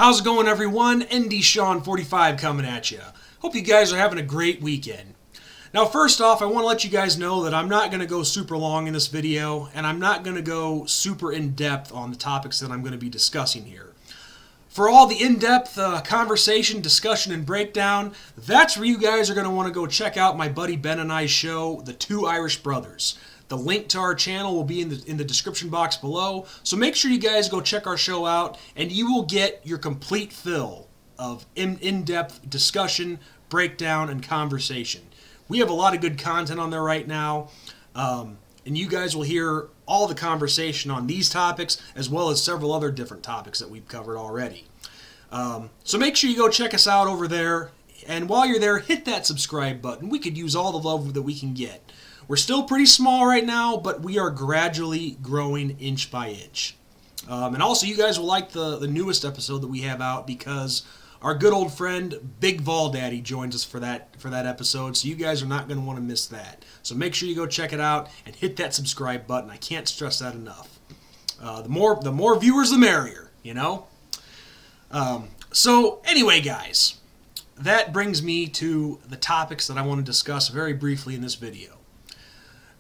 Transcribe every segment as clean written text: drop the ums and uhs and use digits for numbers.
How's it going, everyone? ND Sean 45 coming at you. Hope you guys are having a great weekend. Now, first off, I want to let you guys know that I'm not going to go super long in this video, and I'm not going to go super in-depth on the topics that I'm going to be discussing here. For all the in-depth conversation, discussion, and breakdown, that's where you guys are going to want to go check out my buddy Ben and I's show, The Two Irish Brothers. The link to our channel will be in the description box below, so make sure you guys go check our show out, and you will get your complete fill of in-depth discussion, breakdown, and conversation. We have a lot of good content on there right now, and you guys will hear all the conversation on these topics, as well as several other different topics that we've covered already. So make sure you go check us out over there, and while you're there, hit that subscribe button. We could use all the love that we can get. We're still pretty small right now, but we are gradually growing inch by inch. And also, you guys will like the newest episode that we have out because our good old friend Big Vol Daddy joins us for that episode, so you guys are not going to want to miss that. So make sure you go check it out and hit that subscribe button. I can't stress that enough. The more viewers, the merrier, you know? So anyway, guys, that brings me to the topics that I want to discuss very briefly in this video.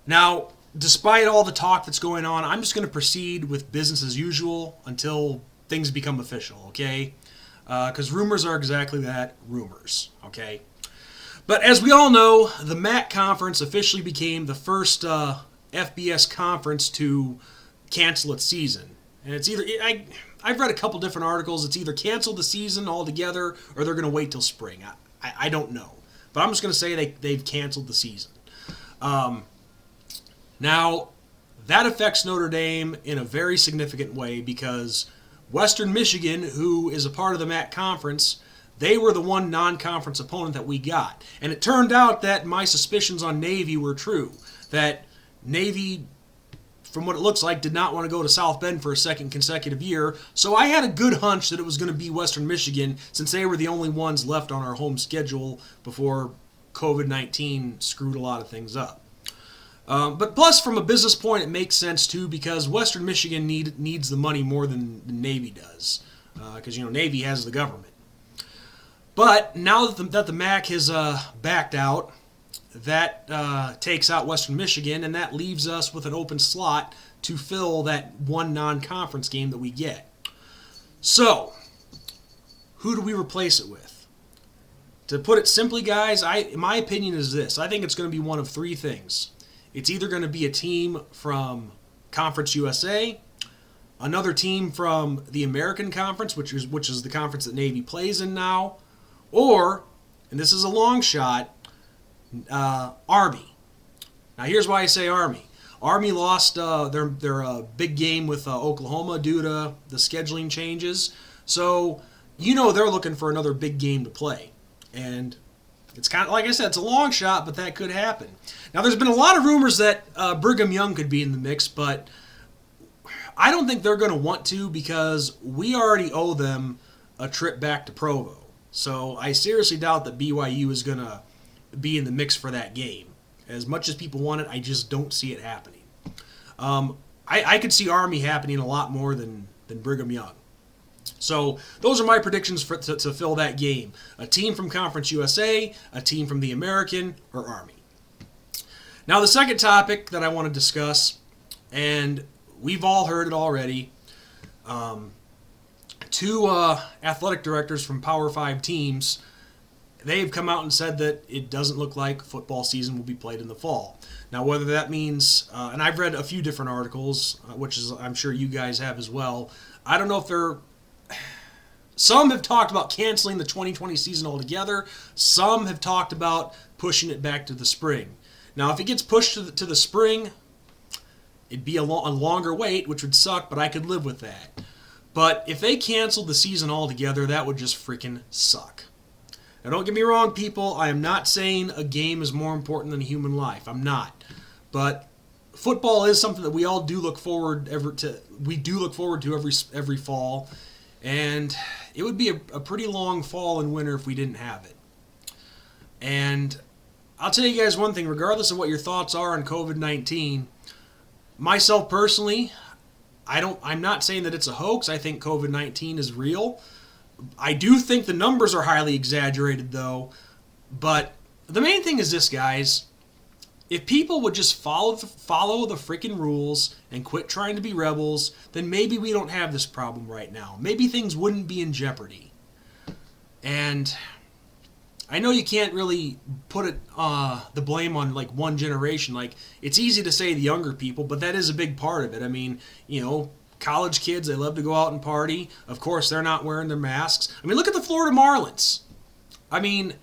Now, despite all the talk that's going on, I'm just going to proceed with business as usual until things become official, okay? Because rumors are exactly that, rumors, okay? But as we all know, the MAC conference officially became the first FBS conference to cancel its season. And it's either, I've read a couple different articles, it's either canceled the season altogether or they're going to wait till spring. I don't know. But I'm just going to say they've canceled the season. Now, that affects Notre Dame in a very significant way because Western Michigan, who is a part of the MAC conference, they were the one non-conference opponent that we got. And it turned out that my suspicions on Navy were true. That Navy, from what it looks like, did not want to go to South Bend for a second consecutive year. So I had a good hunch that it was going to be Western Michigan since they were the only ones left on our home schedule before COVID-19 screwed a lot of things up. But plus, from a business point, it makes sense, too, because Western Michigan needs the money more than the Navy does. Because, Navy has the government. But now that the MAC has backed out, that takes out Western Michigan, and that leaves us with an open slot to fill that one non-conference game that we get. So, who do we replace it with? To put it simply, guys, my opinion is this. I think it's going to be one of three things. It's either going to be a team from Conference USA, another team from the American Conference, which is the conference that Navy plays in now, or, and this is a long shot, Army. Now here's why I say Army. Army lost their big game with Oklahoma due to the scheduling changes, so they're looking for another big game to play. And it's kind of, like I said, it's a long shot, but that could happen. Now, there's been a lot of rumors that Brigham Young could be in the mix, but I don't think they're going to want to because we already owe them a trip back to Provo. So I seriously doubt that BYU is going to be in the mix for that game. As much as people want it, I just don't see it happening. I could see Army happening a lot more than Brigham Young. So those are my predictions to fill that game. A team from Conference USA, a team from the American, or Army. Now the second topic that I want to discuss, and we've all heard it already, two athletic directors from Power 5 teams, they've come out and said that it doesn't look like football season will be played in the fall. Now whether that means, and I've read a few different articles, which is I'm sure you guys have as well, I don't know if some have talked about canceling the 2020 season altogether. Some have talked about pushing it back to the spring. Now, if it gets pushed to the spring, it'd be a longer wait, which would suck, but I could live with that. But if they canceled the season altogether, that would just freaking suck. Now, don't get me wrong, people. I am not saying a game is more important than a human life. I'm not. But football is something that we all do look forward to. We do look forward to every fall. And it would be a pretty long fall and winter if we didn't have it. And I'll tell you guys one thing, regardless of what your thoughts are on COVID-19, myself personally, I'm not saying that it's a hoax. I think COVID-19 is real. I do think the numbers are highly exaggerated, though. But the main thing is this, guys. If people would just follow the freaking rules and quit trying to be rebels, then maybe we don't have this problem right now. Maybe things wouldn't be in jeopardy. And I know you can't really put the blame on like one generation. Like, it's easy to say the younger people, but that is a big part of it. I mean, college kids, they love to go out and party. Of course, they're not wearing their masks. I mean, look at the Florida Marlins. I mean,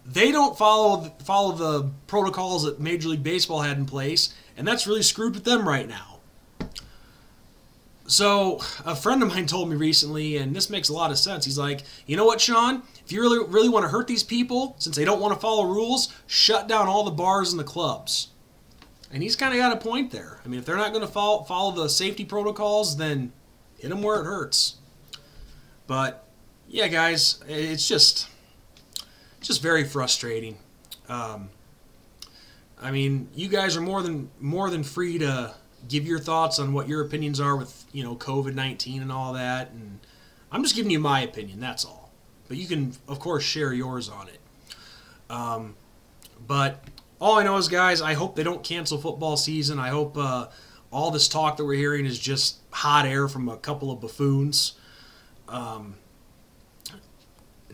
they don't follow the protocols that Major League Baseball had in place, and that's really screwed with them right now. So a friend of mine told me recently, and this makes a lot of sense. He's like, you know what, Sean? If you really want to hurt these people, since they don't want to follow rules, shut down all the bars and the clubs. And he's kind of got a point there. I mean, if they're not going to follow the safety protocols, then hit them where it hurts. But yeah, guys, it's just very frustrating. I mean, you guys are more than free to give your thoughts on what your opinions are with COVID-19 and all that, and I'm just giving you my opinion. That's all. But you can, of course, share yours on it. But all I know is, guys, I hope they don't cancel football season. I hope all this talk that we're hearing is just hot air from a couple of buffoons.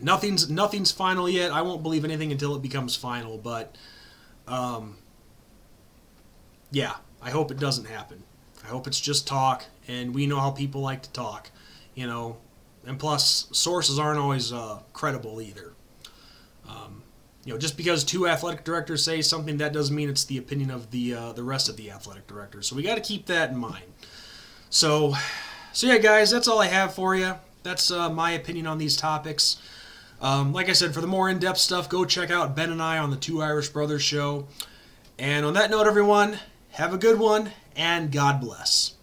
Nothing's final yet. I won't believe anything until it becomes final. But yeah, I hope it doesn't happen. I hope it's just talk, and we know how people like to talk, And plus, sources aren't always credible either. Just because two athletic directors say something, that doesn't mean it's the opinion of the rest of the athletic directors. So we got to keep that in mind. So yeah, guys, that's all I have for you. That's my opinion on these topics. Like I said, for the more in-depth stuff, go check out Ben and I on the Two Irish Brothers show. And on that note, everyone, have a good one, and God bless.